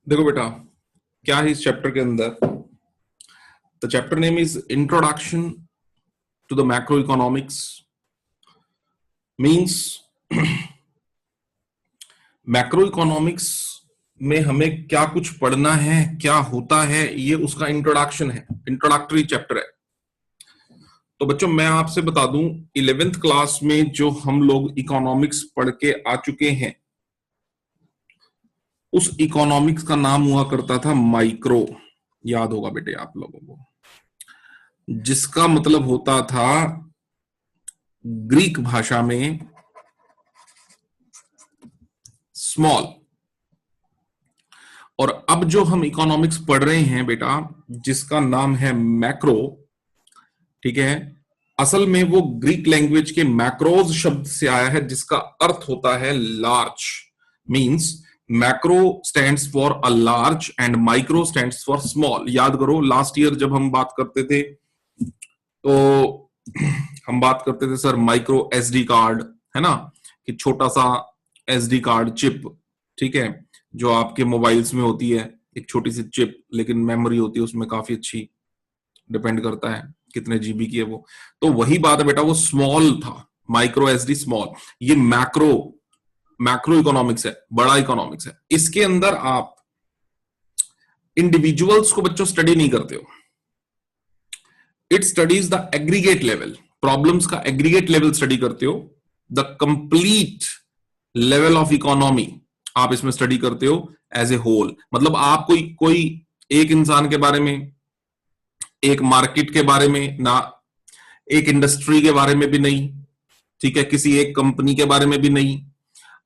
देखो बेटा, क्या है इस चैप्टर के अंदर। The chapter name is introduction to the macroeconomics. Means macroeconomics में हमें क्या कुछ पढ़ना है, क्या होता है, ये उसका इंट्रोडक्शन है, इंट्रोडक्टरी चैप्टर है। तो बच्चों मैं आपसे बता दूं, 11th क्लास में जो हम लोग इकोनॉमिक्स पढ़ के आ चुके हैं, उस इकोनॉमिक्स का नाम हुआ करता था माइक्रो। याद होगा बेटे आप लोगों को, जिसका मतलब होता था ग्रीक भाषा में स्मॉल। और अब जो हम इकोनॉमिक्स पढ़ रहे हैं बेटा, जिसका नाम है मैक्रो, ठीक है, असल में वो ग्रीक लैंग्वेज के मैक्रोज शब्द से आया है, जिसका अर्थ होता है large. Means macro stands for a large and micro stands for small. याद करो, लास्ट ईयर जब हम बात करते थे तो हम बात करते थे सर माइक्रो एसडी कार्ड, है ना, कि छोटा सा एसडी कार्ड चिप, ठीक है, जो आपके मोबाइल्स में होती है, एक छोटी सी चिप, लेकिन मेमोरी होती है उसमें काफी अच्छी, डिपेंड करता है कितने जीबी की है वो। तो वही बात है बेटा, वो स्मॉल था, माइक्रो एसडी स्मॉल। ये मैक्रो इकोनॉमिक्स है, बड़ा इकोनॉमिक्स है। इसके अंदर आप इंडिविजुअल्स को बच्चों स्टडी नहीं करते हो, it studies the aggregate level, problems का एग्रीगेट लेवल स्टडी करते हो। The complete level of economy आप इसमें स्टडी करते हो एज ए होल। मतलब आप कोई एक इंसान के बारे में, एक मार्केट के बारे में ना, एक इंडस्ट्री के बारे में भी नहीं, ठीक है, किसी एक कंपनी के बारे में भी नहीं।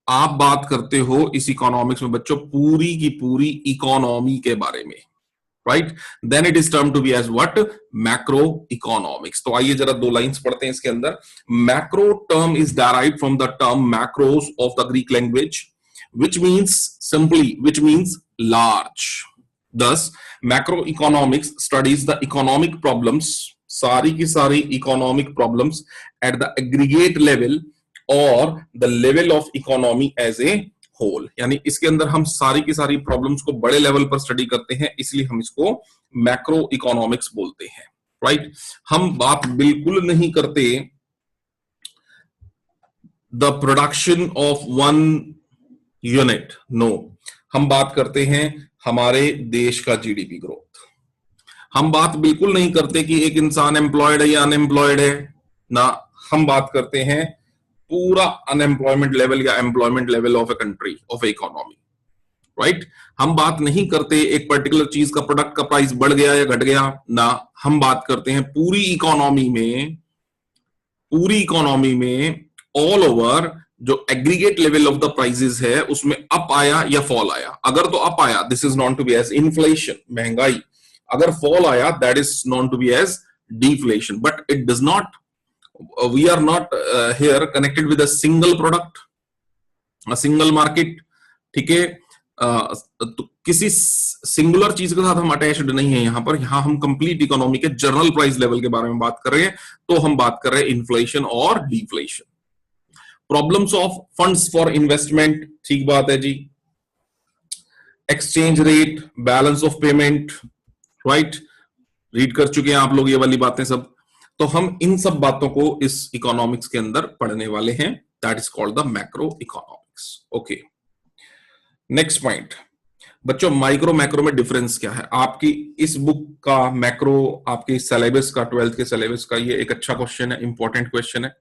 आप बात करते हो इस इकोनॉमिक्स में बच्चों पूरी की पूरी इकोनॉमी के बारे में, right. Then it is term to be as what, macroeconomics. तो आइए जरा दो लाइंस पढ़ते हैं इसके अंदर। Macro term is derived from the term macros of the Greek language, which means large. Thus, macroeconomics studies the economic problems, सारी की सारी economic problems at the aggregate level or the level of economy as a whole. यानी इसके अंदर हम सारी की सारी problems को बड़े लेवल पर स्टडी करते हैं, इसलिए हम इसको मैक्रो इकोनॉमिक्स बोलते हैं, राइट। हम बात बिल्कुल नहीं करते the production of one unit, no, हम बात करते हैं हमारे देश का जीडीपी ग्रोथ। हम बात बिल्कुल नहीं करते कि एक इंसान एम्प्लॉयड है या अनएम्प्लॉयड है ना, हम बात करते हैं पूरा अनएम्प्लॉयमेंट लेवल या employment level of a country, of A economy, right. हम बात नहीं करते एक पर्टिकुलर चीज का, प्रोडक्ट का प्राइस बढ़ गया या घट गया ना, हम बात करते हैं पूरी इकोनॉमी में ऑल ओवर जो aggregate level of the prices है उसमें अप आया या फॉल आया। अगर तो अप आया, this is known to be as inflation, महंगाई। अगर फॉल आया, that is known to be as deflation. But it does not, we are not here connected with a single product, a single market, ठीक है। तो किसी singular चीज के साथ हम अटैच्ड नहीं है यहां पर। यहां हम कंप्लीट इकोनॉमी के जनरल प्राइस लेवल के बारे में बात कर रहे हैं, तो हम बात कर रहे हैं इन्फ्लेशन और deflation. Problems of funds for investment, ठीक बात है जी। Exchange rate, balance of payment, right, read कर चुके हैं आप लोग ये वाली बातें सब। तो हम इन सब बातों को इस इकोनॉमिक्स के अंदर पढ़ने वाले हैं, that is called the macro economics. Okay, next point बच्चों, माइक्रो मैक्रो में डिफरेंस क्या है। आपकी इस बुक का मैक्रो, आपके सिलेबस का, 12th के सिलेबस का, ये एक अच्छा क्वेश्चन है, इंपॉर्टेंट क्वेश्चन है।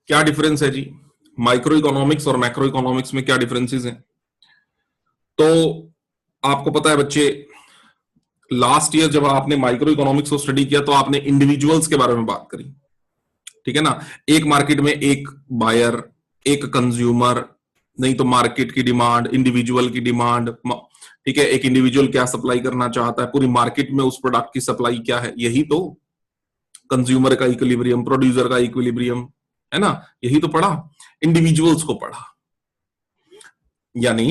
क्या डिफरेंस है जी माइक्रो इकोनॉमिक्स और मैक्रो इकोनॉमिक्स में, क्या डिफरेंसेस हैं? तो आपको पता है बच्चे, लास्ट ईयर जब आपने माइक्रो इकोनॉमिक्स को स्टडी किया तो आपने इंडिविजुअल्स के बारे में बात करी, ठीक है ना। एक मार्केट में एक बायर, एक कंज्यूमर, नहीं तो मार्केट की डिमांड, इंडिविजुअल की डिमांड, ठीक है। एक इंडिविजुअल क्या सप्लाई करना चाहता है, पूरी मार्केट में उस प्रोडक्ट की सप्लाई क्या है, यही तो कंज्यूमर का इक्विलिब्रियम, प्रोड्यूसर का इक्विलिब्रियम, है ना, यही तो पढ़ा, इंडिविजुअल्स को पढ़ा। यानी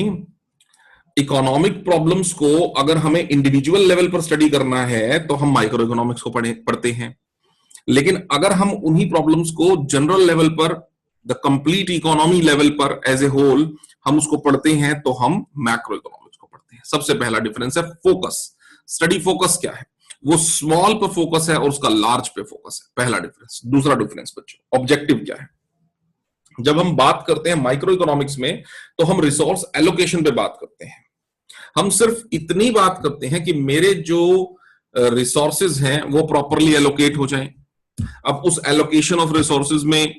इकोनॉमिक प्रॉब्लम्स को अगर हमें इंडिविजुअल लेवल पर स्टडी करना है तो हम माइक्रो इकोनॉमिक्स को पढ़ते हैं, लेकिन अगर हम उन्हीं प्रॉब्लम्स को जनरल लेवल पर द कंप्लीट इकोनॉमी लेवल पर एज ए होल हम उसको पढ़ते हैं तो हम मैक्रो इकोनॉमिक्स को पढ़ते हैं। सबसे पहला डिफरेंस है फोकस। स्टडी फोकस क्या है? वो स्मॉल पे फोकस है और उसका लार्ज पे फोकस है, पहला डिफरेंस। दूसरा डिफरेंस बच्चों, ऑब्जेक्टिव क्या है? जब हम बात करते हैं माइक्रो इकोनॉमिक्स में तो हम रिसोर्स एलोकेशन पे बात करते हैं। हम सिर्फ इतनी बात करते हैं कि मेरे जो रिसोर्सेज हैं वो प्रॉपरली एलोकेट हो जाएं। अब उस एलोकेशन ऑफ रिसोर्सेज में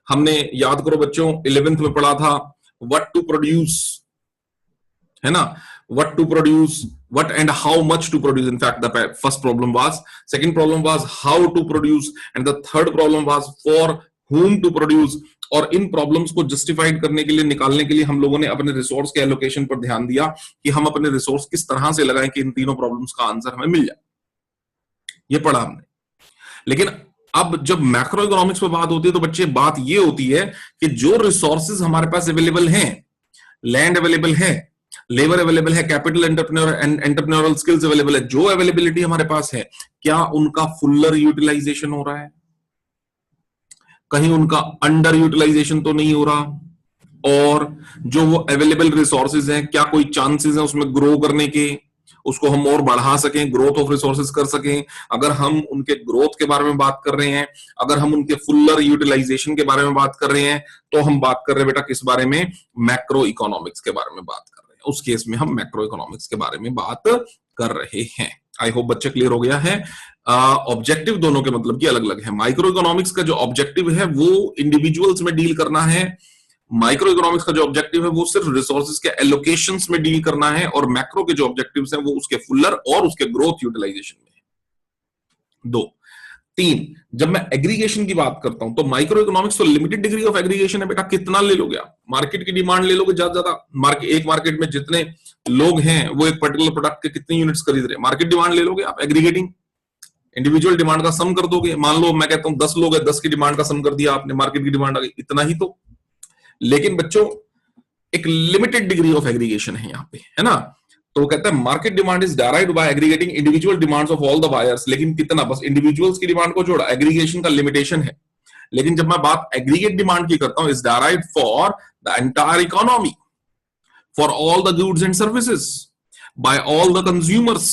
हमने, याद करो बच्चों, 11th में पढ़ा था व्हाट टू प्रोड्यूस, है ना, what to produce, what and how much to produce. In fact, the first problem was, second problem was how to produce, and the third problem was for whom to produce. और इन problems को justified करने के लिए, निकालने के लिए हम लोगों ने अपने रिसोर्स के एलोकेशन पर ध्यान दिया कि हम अपने रिसोर्स किस तरह से लगाएं कि इन तीनों प्रॉब्लम्स का आंसर हमें मिल जाए। ये पढ़ा हमने। लेकिन अब जब मैक्रो इकोनॉमिक्स पे बात होती है तो बच्चे बात ये होती है कि जो रिसोर्सेज हमारे पास अवेलेबल हैं, लैंड अवेलेबल है, लेबर अवेलेबल है, कैपिटल एंटरप्रेन्योरल स्किल्स अवेलेबल है, जो अवेलेबिलिटी हमारे पास है, क्या उनका फुल्लर यूटिलाइजेशन हो रहा है? कहीं उनका अंडर यूटिलाइजेशन तो नहीं हो रहा? और जो वो अवेलेबल रिसोर्सेज हैं, क्या कोई चांसेस है उसमें ग्रो करने के, उसको हम और बढ़ा सकें, ग्रोथ ऑफ रिसोर्सेज कर सकें? अगर हम उनके ग्रोथ के बारे में बात कर रहे हैं, अगर हम उनके फुल्लर यूटिलाइजेशन के बारे में बात कर रहे हैं, तो हम बात कर रहे हैं बेटा किस बारे में? मैक्रो इकोनॉमिक्स के बारे में बात कर रहे हैं। उस केस में हम मैक्रो इकोनॉमिक्स के बारे में बात कर रहे हैं। आई होप बच्चे क्लियर हो गया है। ऑब्जेक्टिव दोनों के मतलब की अलग अलग है। माइक्रो इकोनॉमिक्स का जो ऑब्जेक्टिव है वो इंडिविजुअल्स में डील करना है, माइक्रो इकोनॉमिक्स का जो ऑब्जेक्टिव है वो सिर्फ रिसोर्सेज के एलोकेशंस में डील करना है, और मैक्रो के जो ऑब्जेक्टिव्स हैं वो उसके फुल्लर और उसके ग्रोथ यूटिलाइजेशन में है। 2 3, जब मैं एग्रीगेशन की बात करता हूं तो माइक्रो इकोनॉमिक्स तो लिमिटेड डिग्री ऑफ एग्रीगेशन है बेटा। कितना ले लोगे आप? मार्केट की डिमांड ले लोगे ज्यादा ज्यादा। एक मार्केट में जितने लोग हैं वो एक पर्टिकुलर प्रोडक्ट के कितने यूनिट्स खरीद रहे हैं, मार्केट डिमांड ले लोगे आप। एग्रीगेटिंग इंडिविजुअल डिमांड का सम कर दोगे। मान लो मैं कहता हूं 10 लोग है, 10 की डिमांड का सम कर दिया आपने, मार्केट की डिमांड आ गई, इतना ही तो। लेकिन बच्चों एक लिमिटेड डिग्री ऑफ एग्रीगेशन है यहाँ पे, है ना। तो वो कहता है market demand is derived by aggregating individual demands of all the buyers. लेकिन कितना? बस इंडिविजुअल्स की डिमांड को जोड़ा, एग्रीगेशन का लिमिटेशन है। लेकिन जब मैं बात एग्रीगेट डिमांड की करता हूं, is derived for the entire economy, for all the goods and services, by all the consumers.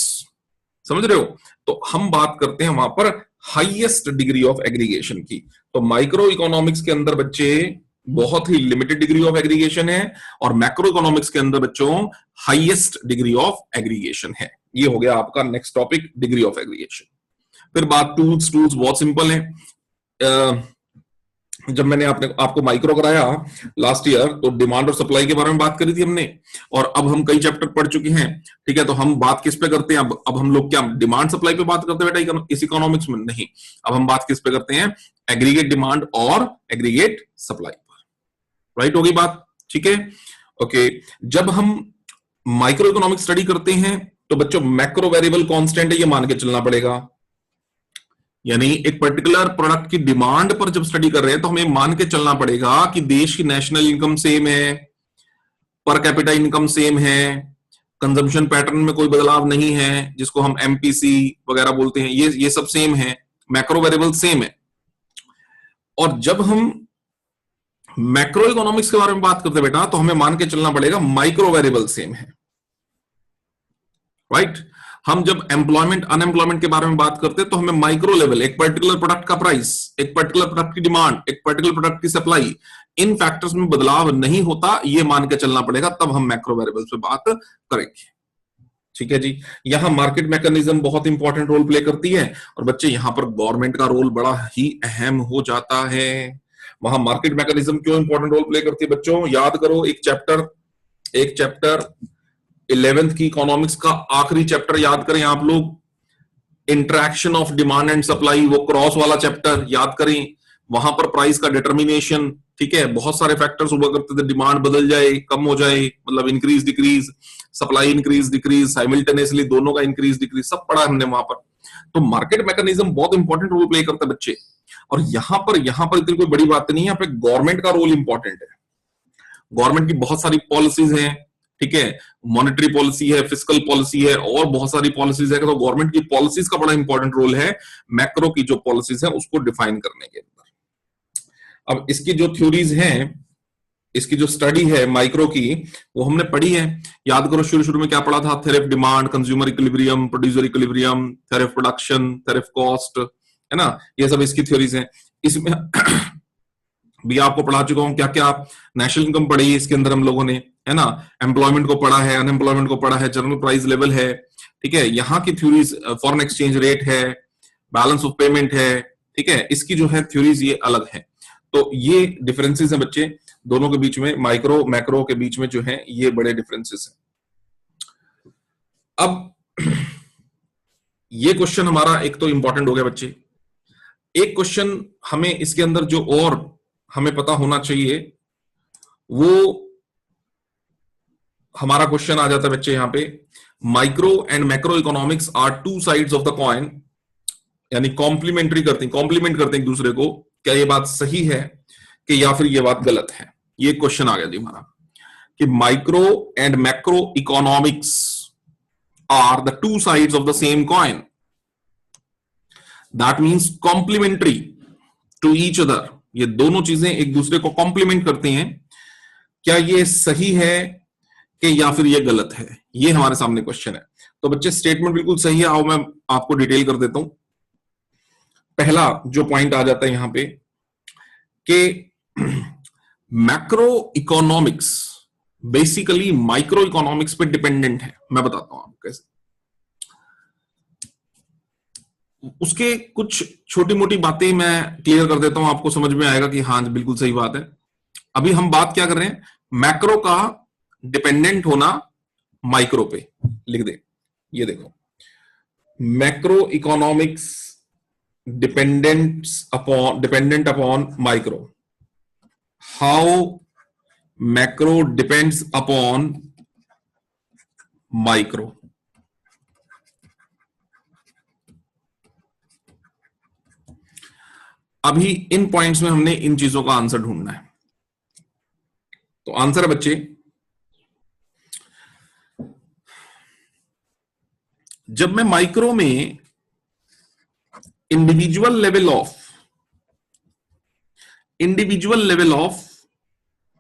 समझ रहे हो? तो हम बात करते हैं वहां पर हाईएस्ट डिग्री ऑफ एग्रीगेशन की। तो माइक्रो इकोनॉमिक्स के अंदर बच्चे बहुत ही लिमिटेड डिग्री ऑफ एग्रीगेशन है, और मैक्रो इकोनॉमिक्स के अंदर बच्चों हाईएस्ट डिग्री ऑफ एग्रीगेशन है। ये हो गया आपका next topic, degree of aggregation. फिर बात टूल्स बहुत सिंपल है। जब मैंने आपको माइक्रो कराया लास्ट ईयर तो डिमांड और सप्लाई के बारे में बात करी थी हमने, और अब हम कई चैप्टर पढ़ चुके हैं। ठीक है, तो हम बात किस पे करते हैं अब हम लोग? क्या डिमांड सप्लाई पे बात करते हैं बेटा इस इकोनॉमिक्स में? नहीं, अब हम बात किस पे करते हैं? एग्रीगेट डिमांड और एग्रीगेट सप्लाई पर। राइट होगी बात? ठीक है, ओके। जब हम माइक्रो इकोनॉमिक्स स्टडी करते हैं तो बच्चों मैक्रो वेरिएबल कांस्टेंट है ये मान के चलना पड़ेगा। यानी एक पर्टिकुलर प्रोडक्ट की डिमांड पर जब स्टडी कर रहे हैं तो हमें मान के चलना पड़ेगा कि देश की नेशनल इनकम सेम है, पर कैपिटा इनकम सेम है, कंजम्पशन पैटर्न में कोई बदलाव नहीं है, जिसको हम एमपीसी वगैरह बोलते हैं, ये सब सेम है, मैक्रो वेरिएबल सेम है। और जब हम मैक्रो इकोनॉमिक्स के बारे में बात करते हैं बेटा तो हमें मान के चलना पड़ेगा माइक्रो वेरिएबल सेम है। राइट? हम जब एम्प्लॉयमेंट अनएम्प्लॉयमेंट के बारे में बात करते हैं तो हमें माइक्रो लेवल, एक पर्टिकुलर प्रोडक्ट का प्राइस, एक पर्टिकुलर प्रोडक्ट की डिमांड, एक पर्टिकुलर प्रोडक्ट की सप्लाई, इन फैक्टर्स में बदलाव नहीं होता, ये मान के चलना पड़ेगा, तब हम मैक्रो वेरिएबल्स पे बात करेंगे। ठीक है जी। यहां मार्केट मैकेनिज्म बहुत इंपॉर्टेंट रोल प्ले करती है, और बच्चे यहां पर गवर्नमेंट का रोल बड़ा ही अहम हो जाता है। वहां मार्केट मैकेनिज्म क्यों इंपॉर्टेंट रोल प्ले करती है बच्चों? याद करो, एक चैप्टर 11th की इकोनॉमिक्स का आखिरी चैप्टर याद करें आप लोग, interaction of demand and supply, वो क्रॉस वाला चैप्टर याद करें। वहां पर प्राइस का डिटर्मिनेशन, ठीक है, बहुत सारे फैक्टर्स हुआ करते थे, डिमांड बदल जाए, कम हो जाए, मतलब increase decrease, supply increase decrease, simultaneously दोनों का इंक्रीज डिक्रीज, सब पढ़ा हमने वहां पर। तो मार्केट मैकेनिज्म बहुत इंपॉर्टेंट रोल प्ले करता है बच्चे। और यहां पर इतनी कोई बड़ी बात नहीं है, यहाँ पे गवर्नमेंट का रोल इंपॉर्टेंट है। गवर्नमेंट की बहुत सारी पॉलिसीज हैं, ठीक है, मॉनेटरी पॉलिसी है, फिस्कल पॉलिसी है, और बहुत सारी पॉलिसीज है। तो गवर्नमेंट की पॉलिसीज का बड़ा इंपॉर्टेंट रोल है मैक्रो की जो पॉलिसीज है उसको डिफाइन करने के अंदर। अब इसकी जो थ्योरीज हैं, इसकी जो स्टडी है माइक्रो की, वो हमने पढ़ी है। याद करो शुरू शुरू में क्या पढ़ा था? Theory of demand, consumer equilibrium, producer equilibrium, theory of production, theory of cost, है ना, ये सब इसकी थ्योरीज हैं। इसमें भी आपको पढ़ा चुका हूं क्या क्या। नेशनल इनकम पढ़ी इसके अंदर हम लोगों ने, है ना, एम्प्लॉयमेंट को पढ़ा है, अनएम्प्लॉयमेंट को पढ़ा है, जनरल प्राइस लेवल है, ठीक है, यहाँ की थ्योरीज फॉरेन एक्सचेंज रेट है, बैलेंस ऑफ पेमेंट है, ठीक है, इसकी जो है थ्योरीज ये अलग है। तो ये डिफरेंसेस हैं बच्चे दोनों के बीच में, माइक्रो मैक्रो के बीच में जो है ये बड़े डिफरेंसेस हैं। अब ये क्वेश्चन हमारा एक तो इंपॉर्टेंट हो गया बच्चे। एक क्वेश्चन हमें इसके अंदर जो और हमें पता होना चाहिए वो हमारा क्वेश्चन आ जाता है बच्चे यहां पे, micro and macroeconomics are two sides of the coin, यानी कॉम्प्लीमेंट्री करते हैं, कॉम्प्लीमेंट करते हैं एक दूसरे को। क्या ये बात सही है कि या फिर ये बात गलत है? ये क्वेश्चन आ गया जी हमारा कि micro and macroeconomics are the two sides of the same coin, that means complementary to each other. ये दोनों चीजें एक दूसरे को कॉम्प्लीमेंट करती हैं। क्या ये सही है कि या फिर ये गलत है? ये हमारे सामने क्वेश्चन है। तो बच्चे स्टेटमेंट बिल्कुल सही है, आओ मैं आपको डिटेल कर देता हूं। पहला जो पॉइंट आ जाता है यहां पे कि macro economics basically micro economics पे डिपेंडेंट है। मैं बताता हूं आपको कैसे। उसके कुछ छोटी मोटी बातें मैं क्लियर कर देता हूं, आपको समझ में आएगा कि हाँ बिल्कुल सही बात है। अभी हम बात क्या कर रहे हैं? मैक्रो का डिपेंडेंट होना माइक्रो पे। लिख दे, ये देखो, macro economics dependent upon micro. How macro depends upon micro. अभी इन पॉइंट्स में हमने इन चीजों का आंसर ढूंढना है। तो आंसर है बच्चे, जब मैं माइक्रो में इंडिविजुअल लेवल ऑफ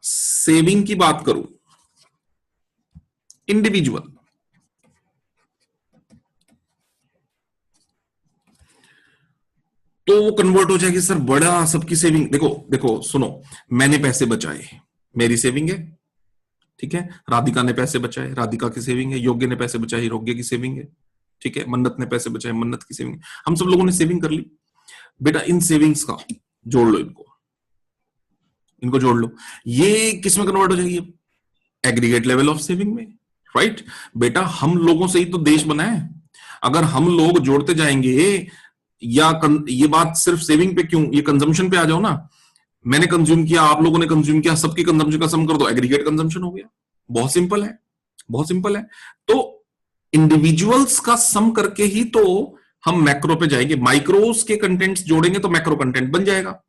सेविंग की बात करूं, इंडिविजुअल, तो वो कन्वर्ट हो जाएगी सर बड़ा सबकी सेविंग। देखो देखो सुनो, मैंने पैसे बचाए, मेरी सेविंग है, ठीक है, राधिका ने पैसे बचाए, राधिका की सेविंग है, योग्य ने पैसे बचाए, योग्य की सेविंग है, ठीक है, मन्नत ने पैसे बचाए, मन्नत की सेविंग है। हम सब लोगों ने सेविंग कर ली। बेटा इन सेविंग्स का जोड़ लो, इनको जोड़ लो, ये किस में कन्वर्ट हो जाएगी? एग्रीगेट लेवल ऑफ सेविंग में, राइट। बेटा हम लोगों से ही तो देश बना है। अगर हम लोग जोड़ते जाएंगे, या ये बात सिर्फ सेविंग पे क्यों, ये कंजम्पशन पे आ जाओ ना। मैंने कंज्यूम किया, आप लोगों ने कंज्यूम किया, सबकी कंजम्पशन का सम कर दो, एग्रीगेट कंजम्पशन हो गया। बहुत सिंपल है, बहुत सिंपल है। तो इंडिविजुअल्स का सम करके ही तो हम मैक्रो पे जाएंगे। माइक्रोस के कंटेंट्स जोड़ेंगे तो मैक्रो कंटेंट बन जाएगा।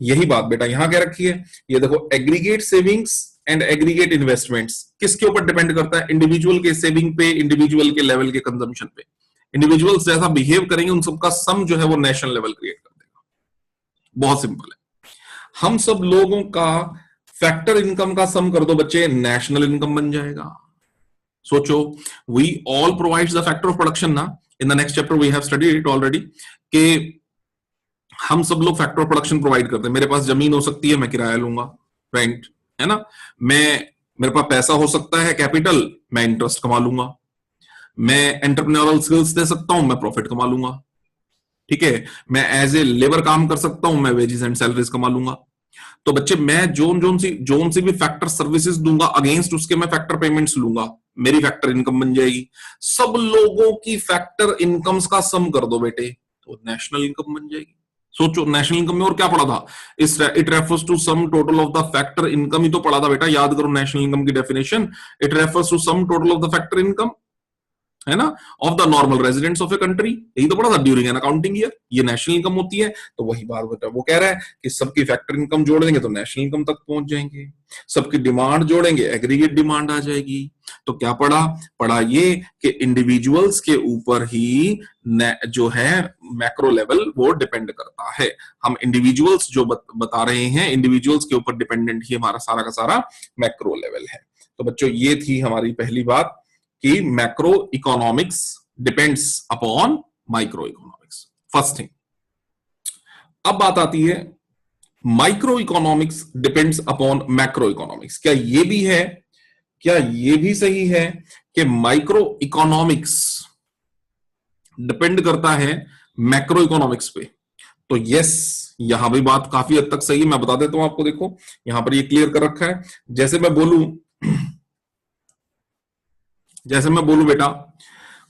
यही बात बेटा यहां क्या रखी है, ये देखो, aggregate savings and aggregate investments किसके ऊपर डिपेंड करता है? इंडिविजुअल के सेविंग पे, इंडिविजुअल के लेवल के कंजम्पशन पे। इंडिविजुअल्स जैसा बिहेव करेंगे उन सबका सम जो है वो नेशनल लेवल क्रिएट कर देगा। बहुत सिंपल है। हम सब लोगों का फैक्टर इनकम का सम कर दो बच्चे, नेशनल इनकम बन जाएगा। सोचो, we all provides the factor of production ना, in the next chapter we have studied it already, कि हम सब लोग फैक्टर ऑफ प्रोडक्शन प्रोवाइड करते हैं। मेरे पास जमीन हो सकती है, मैं किराया लूंगा, रेंट, है ना। मेरे पास पैसा हो सकता है, कैपिटल, मैं इंटरेस्ट कमा लूंगा। मैं एंटरप्रेन्योरल स्किल्स दे सकता हूं, मैं प्रॉफिट कमा लूंगा, ठीक है। मैं एज ए लेबर काम कर सकता हूं, मैं वेजेस एंड सैलरीज कमा लूंगा। तो बच्चे मैं जोन सी भी फैक्टर सर्विसेज दूंगा, अगेंस्ट उसके मैं फैक्टर पेमेंट्स लूंगा, मेरी फैक्टर इनकम बन जाएगी। सब लोगों की फैक्टर इनकम्स का सम कर दो बेटे, तो नेशनल इनकम बन जाएगी। सोचो, नेशनल इनकम में और क्या पढ़ा था? It refers to sum total of the factor income ही तो पढ़ा था बेटा। याद करो नेशनल इनकम की definition, it refers to sum total of the factor income, है ना, of the normal residents of a country. यही तो पढ़ा था ड्यूरिंग एन अकाउंटिंग ईयर। ये नेशनल इनकम होती है। तो वही बात बता, वो कह रहा है कि सबकी फैक्टर इनकम जोड़ देंगे तो नेशनल इनकम तक पहुंच जाएंगे, सबकी डिमांड जोड़ेंगे एग्रीगेट डिमांड आ जाएगी, तो क्या पढ़ा ये कि इंडिविजुअल्स के ऊपर ही जो है मैक्रो लेवल वो डिपेंड करता है। हम इंडिविजुअल्स जो बता रहे हैं, इंडिविजुअल्स के ऊपर डिपेंडेंट ही हमारा सारा का सारा मैक्रो लेवल है। तो बच्चों ये थी हमारी पहली बात कि macro economics depends upon micro economics, first thing. अब बात आती है micro economics depends upon macro economics. क्या ये भी है, क्या ये भी सही है कि माइक्रो इकोनॉमिक्स डिपेंड करता है मैक्रो इकोनॉमिक्स पे? तो यस, यहां भी बात काफी हद तक सही है। मैं बता देता हूं आपको, देखो यहां पर ये क्लियर कर रखा है। जैसे मैं बोलूं बेटा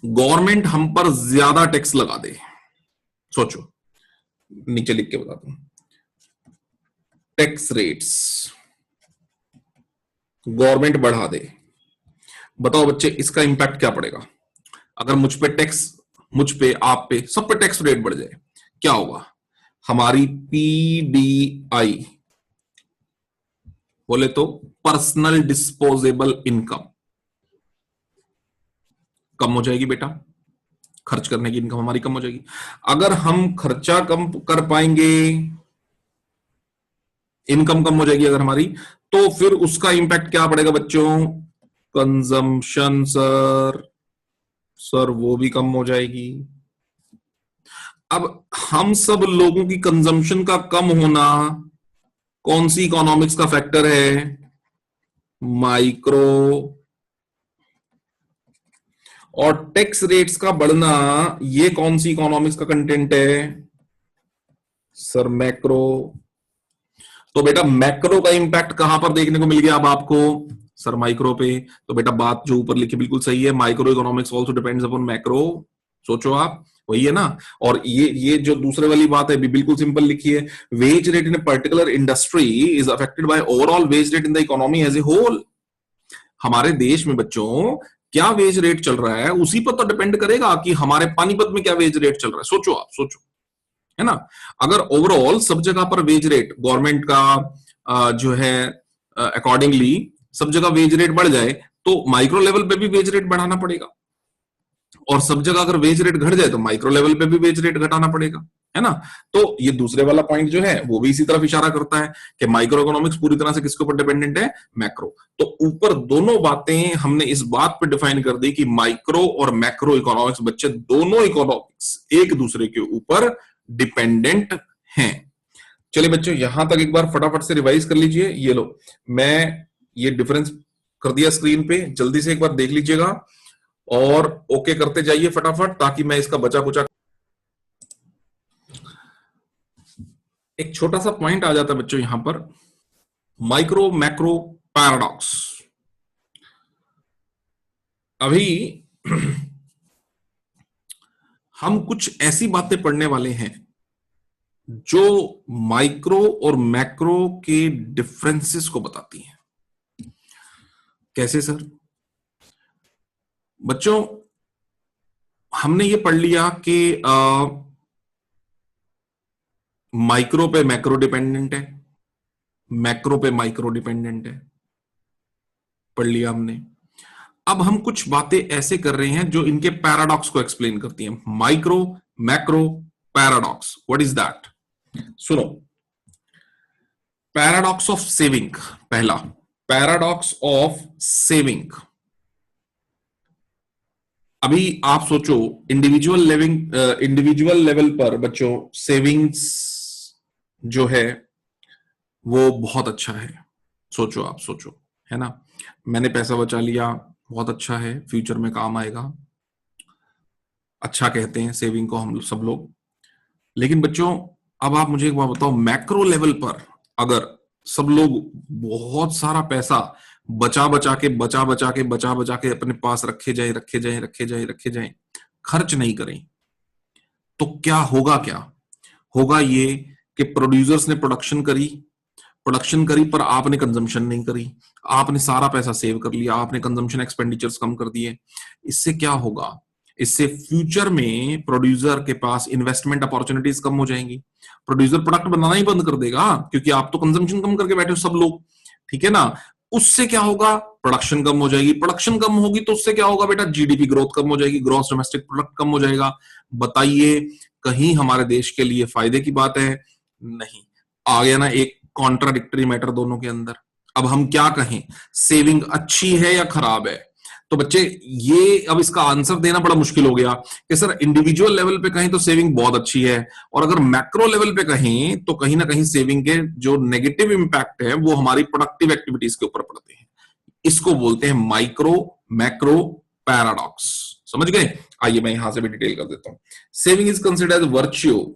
गवर्नमेंट हम पर ज्यादा टैक्स लगा दे, सोचो, नीचे लिख के बताता हूं, टैक्स रेट्स गवर्नमेंट बढ़ा दे, बताओ बच्चे इसका इंपैक्ट क्या पड़ेगा? अगर मुझ पे आप पे सब पे टैक्स रेट बढ़ जाए, क्या होगा? हमारी पीडीआई बोले तो पर्सनल डिस्पोजेबल इनकम कम हो जाएगी बेटा, खर्च करने की इनकम हमारी कम हो जाएगी। अगर हम खर्चा कम कर पाएंगे, इनकम कम हो जाएगी अगर हमारी, तो फिर उसका इंपैक्ट क्या पड़ेगा बच्चों? कंजम्पशन सर वो भी कम हो जाएगी। अब हम सब लोगों की कंजम्पशन का कम होना कौन सी इकोनॉमिक्स का फैक्टर है? माइक्रो। और टैक्स रेट्स का बढ़ना ये कौन सी इकोनॉमिक्स का कंटेंट है? Sir macro. तो बेटा मैक्रो का इंपैक्ट कहां पर देखने को मिल गया अब आपको? सर माइक्रो पे। तो बेटा बात जो ऊपर लिखी बिल्कुल सही है, micro economics also depends upon macro. सोचो आप, वही है ना। और ये जो दूसरे वाली बात है भी बिल्कुल सिंपल लिखी है, wage rate in a particular industry is affected by overall wage rate in the economy as a whole. हमारे देश में बच्चों क्या वेज रेट चल रहा है उसी पर तो डिपेंड करेगा कि हमारे पानीपत में क्या वेज रेट चल रहा है। सोचो आप, सोचो, है ना। अगर ओवरऑल सब जगह पर वेज रेट गवर्नमेंट का जो है अकॉर्डिंगली सब जगह वेज रेट बढ़ जाए, तो माइक्रो लेवल पे भी वेज रेट बढ़ाना पड़ेगा। और सब जगह अगर वेज रेट घट जाए तो माइक्रो लेवल पे भी वेज रेट घटाना पड़ेगा, है ना। तो ये दूसरे वाला पॉइंट जो है वो भी इसी तरफ इशारा करता है कि माइक्रो इकोनॉमिक्स पूरी तरह से किसके ऊपर डिपेंडेंट है? मैक्रो। तो ऊपर दोनों बातें हमने इस बात पे डिफाइन कर दी कि माइक्रो और मैक्रो इकोनॉमिक्स बच्चे दोनों इकोनॉमिक्स एक दूसरे के ऊपर डिपेंडेंट हैं। चलिए बच्चों यहां तक एक बार फटाफट से रिवाइज कर लीजिए। ये लो, मैं ये डिफरेंस कर दिया स्क्रीन पे, जल्दी से एक बार देख लीजिएगा और ओके करते जाइए फटाफट, ताकि मैं इसका बचा कुचा। एक छोटा सा पॉइंट आ जाता है बच्चों यहां पर, माइक्रो मैक्रो पैराडॉक्स। अभी हम कुछ ऐसी बातें पढ़ने वाले हैं जो माइक्रो और मैक्रो के डिफरेंसेस को बताती हैं। कैसे सर? बच्चों हमने ये पढ़ लिया कि माइक्रो पे मैक्रो डिपेंडेंट है, मैक्रो पे माइक्रो डिपेंडेंट है, पढ़ लिया हमने। अब हम कुछ बातें ऐसे कर रहे हैं जो इनके पैराडॉक्स को एक्सप्लेन करती हैं। Micro macro paradox, what is that? सुनो, पैराडॉक्स ऑफ सेविंग, पहला पैराडॉक्स ऑफ सेविंग। अभी आप सोचो इंडिविजुअल लेवल पर बच्चों सेविंग्स जो है वो बहुत अच्छा है। सोचो आप, सोचो, है ना। मैंने पैसा बचा लिया, बहुत अच्छा है, फ्यूचर में काम आएगा, अच्छा कहते हैं सेविंग को हम सब लोग। लेकिन बच्चों अब आप मुझे एक बात बताओ, मैक्रो लेवल पर अगर सब लोग बहुत सारा पैसा बचा बचा के अपने पास रखे जाए, खर्च नहीं करें, तो क्या होगा? क्या होगा? ये कि प्रोड्यूसर्स ने प्रोडक्शन करी पर आपने कंजम्पशन नहीं करी, आपने सारा पैसा सेव कर लिया, आपने कंजम्पशन एक्सपेंडिचर्स कम कर दिए। इससे क्या होगा? इससे फ्यूचर में प्रोड्यूसर के पास इन्वेस्टमेंट अपॉर्चुनिटीज कम हो जाएंगी, प्रोड्यूसर प्रोडक्ट बनाना ही बंद कर देगा, क्योंकि आप तो कंजम्पशन कम करके बैठे हो सब लोग, ठीक है ना। उससे क्या होगा, प्रोडक्शन कम हो जाएगी, प्रोडक्शन कम होगी तो उससे क्या होगा बेटा, जीडीपी ग्रोथ कम हो जाएगी, ग्रॉस डोमेस्टिक प्रोडक्ट कम हो जाएगा। बताइए कहीं हमारे देश के लिए फायदे की बात है? नहीं। आ गया ना एक कॉन्ट्राडिक्टरी मैटर दोनों के अंदर। अब हम क्या कहें, सेविंग अच्छी है या खराब है? तो बच्चे ये अब इसका आंसर देना बड़ा मुश्किल हो गया कि सर इंडिविजुअल लेवल पे कहें तो सेविंग बहुत अच्छी है, और अगर मैक्रो लेवल पे कहें तो कहीं ना कहीं सेविंग के जो नेगेटिव इंपैक्ट है वो हमारी प्रोडक्टिव एक्टिविटीज के ऊपर पड़ते हैं। इसको बोलते हैं माइक्रो मैक्रो पैराडॉक्स। समझ गए? आइए मैं यहां से भी डिटेल कर देता हूं। Saving is considered as virtue,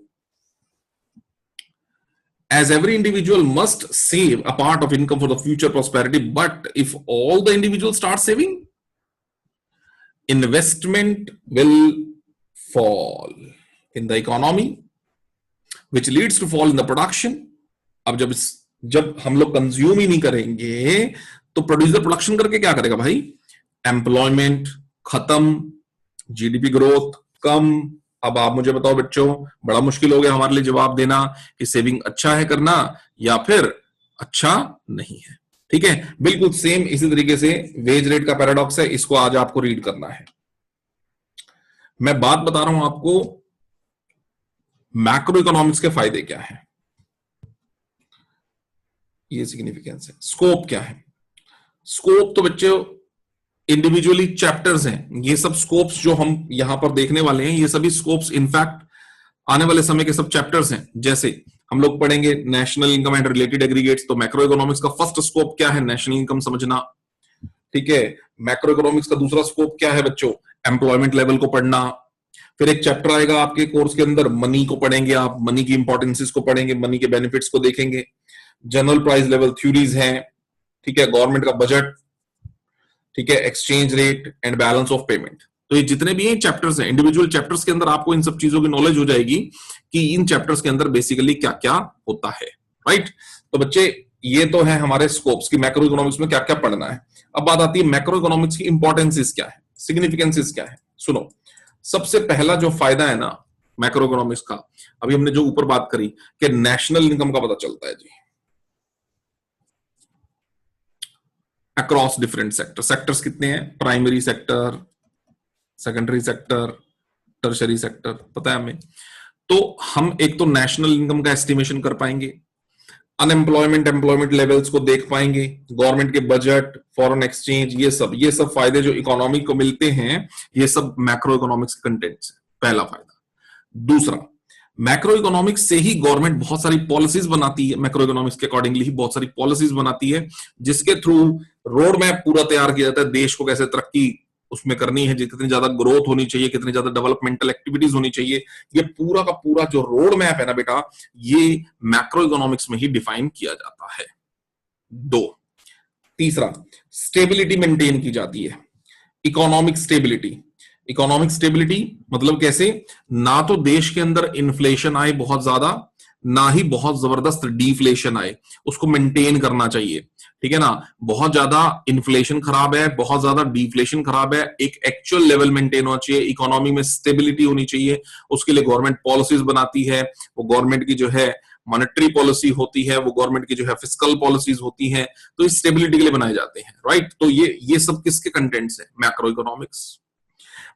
as every individual must save a part of income for the future prosperity, but if all the individuals start saving, investment will fall in the economy, which leads to fall in the production. अब जब हम लोग consume ही नहीं करेंगे तो producer production करके क्या करेगा भाई? एम्प्लॉयमेंट खत्म, जीडीपी ग्रोथ कम। अब आप मुझे बताओ बच्चों, बड़ा मुश्किल हो गया हमारे लिए जवाब देना कि सेविंग अच्छा है करना या फिर अच्छा नहीं है। ठीक है, बिल्कुल सेम इसी तरीके से वेज रेट का पैराडॉक्स है, इसको आज आपको रीड करना है। मैं बात बता रहा हूं आपको मैक्रो इकोनॉमिक्स के फायदे क्या है, ये सिग्निफिकेंस है। स्कोप क्या है? स्कोप तो बच्चों इंडिविजुअली चैप्टर्स हैं, ये सब स्कोप्स जो हम यहां पर देखने वाले हैं ये सभी स्कोप्स इनफैक्ट आने वाले समय के सब चैप्टर्स हैं। जैसे हम लोग पढ़ेंगे national income and related aggregates, तो मैक्रो इकोनॉमिक्स का फर्स्ट स्कोप क्या है? नेशनल इनकम समझना। ठीक है, मैक्रो इकोनॉमिक्स का दूसरा स्कोप क्या है बच्चों? एम्प्लॉयमेंट लेवल को पढ़ना। फिर एक चैप्टर आएगा आपके कोर्स के अंदर, मनी को पढ़ेंगे आप, मनी की इंपॉर्टेंसेस को पढ़ेंगे, मनी के बेनिफिट्स को देखेंगे। जनरल प्राइस लेवल थ्योरीज हैं, ठीक है, गवर्नमेंट का बजट, ठीक है, exchange rate and balance of payment. तो ये जितने भी हैं चैप्टर्स हैं, इंडिविजुअल चैप्टर्स के अंदर आपको इन सब चीजों की नॉलेज हो जाएगी कि इन चैप्टर्स के अंदर बेसिकली क्या क्या होता है। राइट, तो बच्चे ये तो है हमारे स्कोप्स की मैक्रो इकोनॉमिक्स में क्या क्या पढ़ना है। अब बात आती है मैक्रो इकोनॉमिक्स की इंपॉर्टेंसेस क्या है, सिग्निफिकेंसेस क्या है। सुनो, सबसे पहला जो फायदा है ना मैक्रो इकोनॉमिक्स का, अभी हमने जो ऊपर बात करी कि नेशनल इनकम का पता चलता है जी अक्रॉस डिफरेंट सेक्टर। सेक्टर्स कितने हैं? Primary sector, secondary sector, tertiary sector, पता है हमें। तो हम एक तो नेशनल इनकम का एस्टिमेशन कर पाएंगे, अनएम्प्लॉयमेंट एम्प्लॉयमेंट लेवल्स को देख पाएंगे, गवर्नमेंट के बजट, फॉरेन एक्सचेंज, ये सब फायदे जो इकोनॉमी को मिलते हैं ये सब मैक्रो इकोनॉमिक्स के कंटेंट्स है, पहला फायदा। दूसरा, मैक्रो इकोनॉमिक्स से ही गवर्नमेंट बहुत सारी पॉलिसीज बनाती है, मैक्रो इकोनॉमिक्स के अकॉर्डिंगली ही बहुत सारी पॉलिसीज बनाती है जिसके थ्रू रोड मैप पूरा तैयार किया जाता है, देश को कैसे तरक्की उसमें करनी है, कितनी ज्यादा ग्रोथ होनी चाहिए, कितनी ज्यादा डेवलपमेंटल एक्टिविटीज होनी चाहिए, ये पूरा का पूरा जो रोड मैप है ना बेटा, ये मैक्रो इकोनॉमिक्स में ही डिफाइन किया जाता है। दो, तीसरा, स्टेबिलिटी मेंटेन की जाती है, इकोनॉमिक स्टेबिलिटी। इकोनॉमिक स्टेबिलिटी मतलब कैसे? ना तो देश के अंदर इन्फ्लेशन आए बहुत ज्यादा, ना ही बहुत जबरदस्त डिफ्लेशन आए, उसको मेंटेन करना चाहिए। ठीक है ना, बहुत ज्यादा इन्फ्लेशन खराब है, बहुत ज्यादा डिफ्लेशन खराब है, एक एक्चुअल लेवल मेंटेन होना चाहिए, इकोनॉमी में स्टेबिलिटी होनी चाहिए। उसके लिए गवर्नमेंट पॉलिसीज बनाती है, वो गवर्नमेंट की जो है मॉनेटरी पॉलिसी होती है, वो गवर्नमेंट की जो है फिस्कल पॉलिसीज होती हैं, तो इस स्टेबिलिटी के लिए बनाए जाते हैं। राइट, तो ये सब किसके कंटेंट्स है? Macro economics.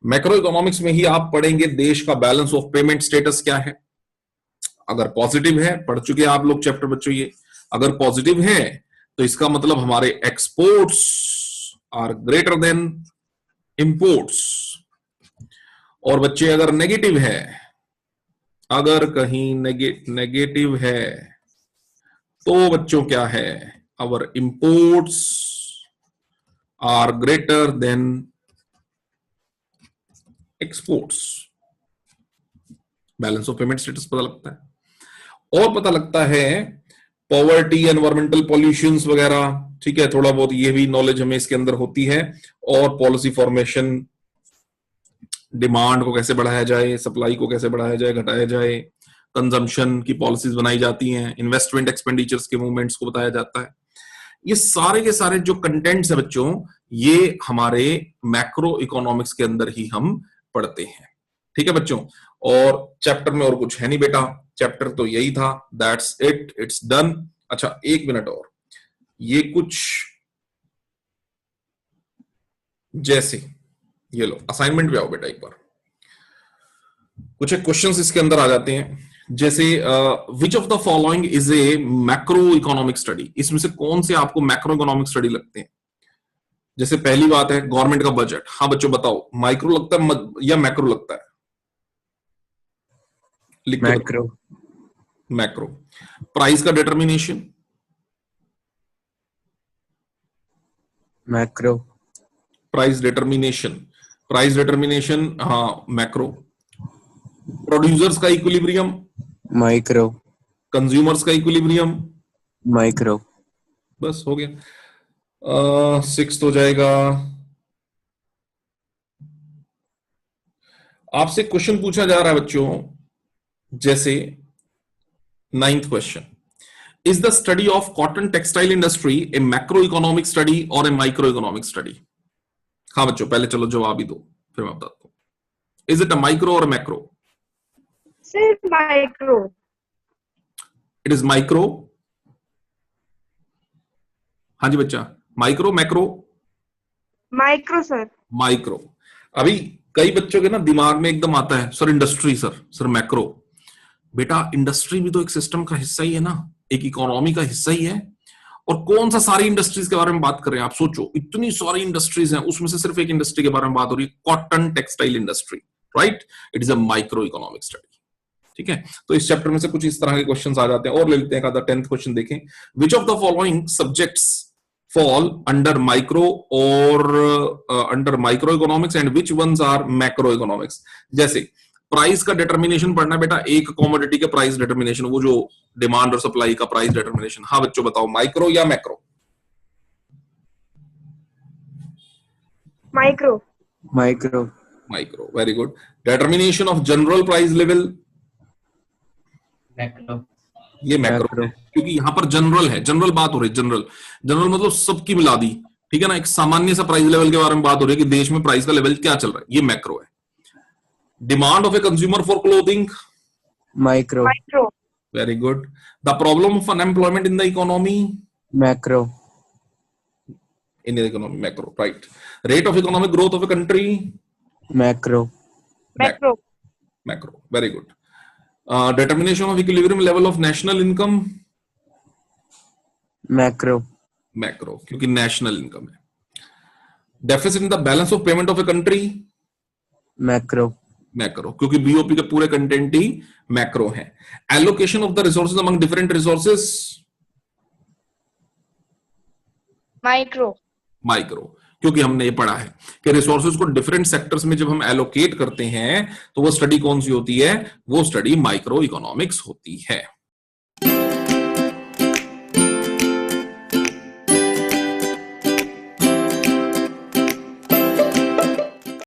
मैक्रो इकोनॉमिक्स में ही आप पढ़ेंगे देश का बैलेंस ऑफ पेमेंट स्टेटस क्या है। अगर पॉजिटिव है, पढ़ चुके आप लोग चैप्टर बच्चों ये, अगर पॉजिटिव है तो इसका मतलब हमारे exports are greater than imports. और बच्चे अगर नेगेटिव है, अगर कहीं नेगेटिव है तो बच्चों क्या है? Our imports are greater than exports. Balance of payment status पता लगता है, और पता लगता है पॉवर्टी, एनवायरमेंटल पॉल्यूशंस वगैरह। ठीक है, थोड़ा बहुत ये भी नॉलेज हमें इसके अंदर होती है। और पॉलिसी फॉर्मेशन, डिमांड को कैसे बढ़ाया जाए, सप्लाई को कैसे बढ़ाया जाए, घटाया जाए, कंजम्पशन की पॉलिसीज बनाई जाती हैं, इन्वेस्टमेंट एक्सपेंडिचर्स के मूवमेंट्स को बताया जाता है। ये सारे के सारे जो कंटेंट्स है बच्चों, ये हमारे मैक्रो इकोनॉमिक्स के अंदर ही हम पढ़ते हैं। ठीक है बच्चों, और चैप्टर में और कुछ है नहीं बेटा, चैप्टर तो यही था, दैट्स इट, इट्स डन। अच्छा एक मिनट और, ये कुछ जैसे ये लो, असाइनमेंट पे आओ बेटा एक बार, कुछ एक क्वेश्चंस इसके अंदर आ जाते हैं। जैसे which of the following is a macro economic study, इसमें से कौन से आपको मैक्रो इकोनॉमिक स्टडी लगते हैं? जैसे पहली बात है गवर्नमेंट का बजट, हाँ बच्चों बताओ, माइक्रो लगता है या मैक्रो लगता है? लिख के मैक्रो। मैक्रो। प्राइस का determination? Macro. Price determination, price determination हाँ मैक्रो। प्रोड्यूसर्स का इक्विलिब्रियम? माइक्रो। कंज्यूमर्स का इक्विलिब्रियम? माइक्रो। बस हो गया। 6 हो जाएगा। आपसे क्वेश्चन पूछा जा रहा है बच्चों, जैसे 9th question, is the study of cotton textile industry A macro economic study और ए माइक्रो इकोनॉमिक स्टडी? हाँ बच्चों पहले चलो जवाब ही दो, फिर मैं बताता हूं। इज इट अ माइक्रो और मैक्रो? सिर्फ माइक्रो। It is micro. हाँ जी बच्चा, micro macro? Micro sir. Micro. अभी कई बच्चों के ना दिमाग में एकदम आता है सर इंडस्ट्री, सर मैक्रो। बेटा इंडस्ट्री भी तो एक सिस्टम का हिस्सा ही है ना, एक इकोनॉमी का हिस्सा ही है। और कौन सा सारी इंडस्ट्रीज के बारे में बात कर रहे हैं आप? सोचो, इतनी सारी इंडस्ट्रीज हैं, उसमें से सिर्फ एक इंडस्ट्री के बारे में बात हो रही है, cotton textile industry, right? It is a micro economic study. ठीक है, तो इस चैप्टर में से कुछ इस तरह के क्वेश्चंस आ जाते हैं। और ले लेते हैं 10th क्वेश्चन देखें, which of the following subjects fall under micro or under microeconomics and which ones are macroeconomics? जैसे प्राइस का डिटर्मिनेशन पढ़ना बेटा, एक कॉमोडिटी के प्राइस डिटर्मिनेशन, वो जो डिमांड और सप्लाई का प्राइस डिटर्मिनेशन। हाँ बच्चों बताओ, माइक्रो या macro? Micro. Micro. Micro, very good. Determination of general price level? Macro. ये मैक्रो, क्योंकि यहां पर जनरल है, जनरल बात हो रही है, जनरल जनरल मतलब सबकी मिला दी, ठीक है ना, एक सामान्य सा प्राइस लेवल के बारे में बात हो रही है कि देश में प्राइस का लेवल क्या चल रहा है, ये मैक्रो है। Demand of a consumer for clothing? Micro. Micro. Very good. The problem of unemployment in the economy? Macro. In the economy, macro, right. Rate of economic growth of a country? Macro. Macro. Macro, very good. Determination of equilibrium level of national income? Macro. Macro, क्योंकि national income है। Deficit in the balance of payment of a country? Macro. Macro, क्योंकि BOP के पूरे content ही macro है। Allocation of the resources among different resources? Micro. Micro, क्योंकि हमने ये पढ़ा है कि रिसोर्सेज को डिफरेंट सेक्टर्स में जब हम एलोकेट करते हैं तो वो स्टडी कौन सी होती है? वो स्टडी माइक्रो इकोनॉमिक्स होती है।